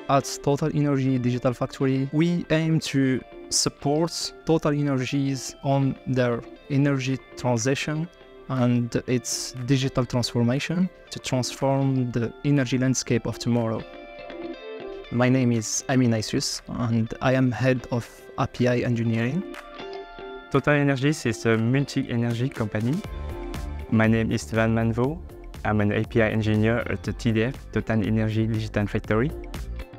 At TotalEnergies Digital Factory, we aim to support TotalEnergies on their energy transition and its digital transformation to transform the energy landscape of tomorrow. My name is Amin Isus, and I am head of API engineering. TotalEnergies is a multi-energy company. My name is Van Manvo. I'm an API engineer at the TDF, TotalEnergies Digital Factory.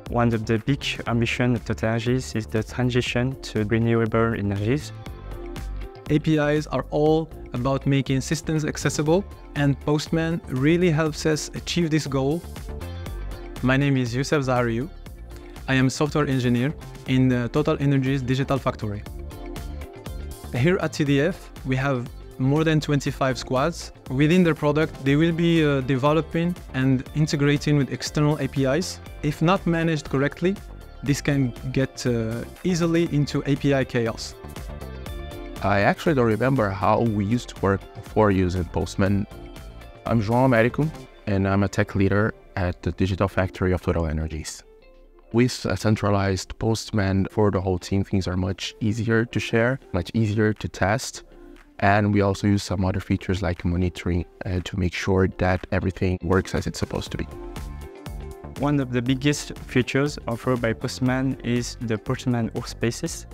One of the big ambitions of TotalEnergies is the transition to renewable energies. APIs are all about making systems accessible, and Postman really helps us achieve this goal. My name is Youssef Zahariou. I am a software engineer in the TotalEnergies Digital Factory. Here at TDF, we have more than 25 squads. Within their product, they will be developing and integrating with external APIs. If not managed correctly, this can get easily into API chaos. I actually don't remember how we used to work before using Postman. I'm João Américo, and I'm a tech leader at the Digital Factory of TotalEnergies. With a centralized Postman for the whole team, things are much easier to share, much easier to test. And we also use some other features like monitoring to make sure that everything works as it's supposed to be. One of the biggest features offered by Postman is the Postman Workspaces.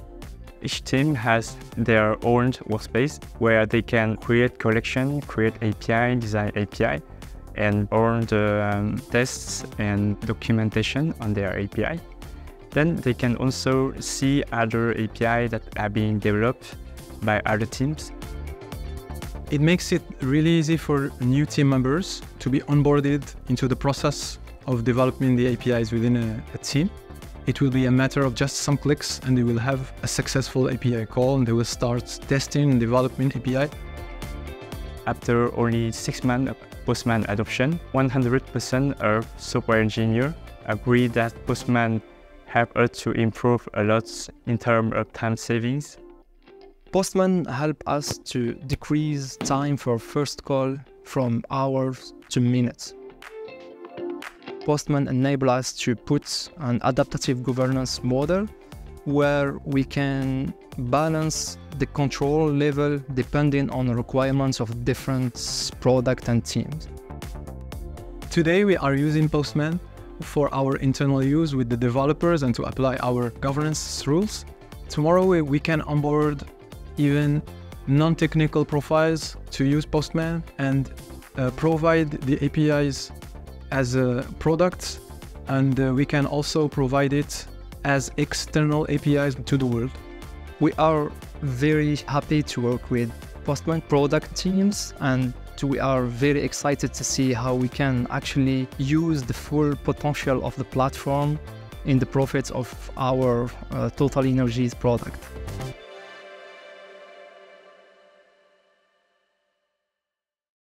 Each team has their own workspace where they can create collection, create API, design API, and run the tests and documentation on their API. Then they can also see other API that are being developed by other teams. It makes it really easy for new team members to be onboarded into the process of developing the APIs within a team. It will be a matter of just some clicks and they will have a successful API call and they will start testing and developing API. After only 6 months of Postman adoption, 100% of software engineers agree that Postman helped us to improve a lot in terms of time savings. Postman helped us to decrease time for first call from hours to minutes. Postman enables us to put an adaptive governance model where we can balance the control level depending on the requirements of different products and teams. Today we are using Postman for our internal use with the developers and to apply our governance rules. Tomorrow we can onboard even non-technical profiles to use Postman and provide the APIs as products, and we can also provide it as external APIs to the world. We are very happy to work with Postman product teams, and we are very excited to see how we can actually use the full potential of the platform in the profits of our TotalEnergies product.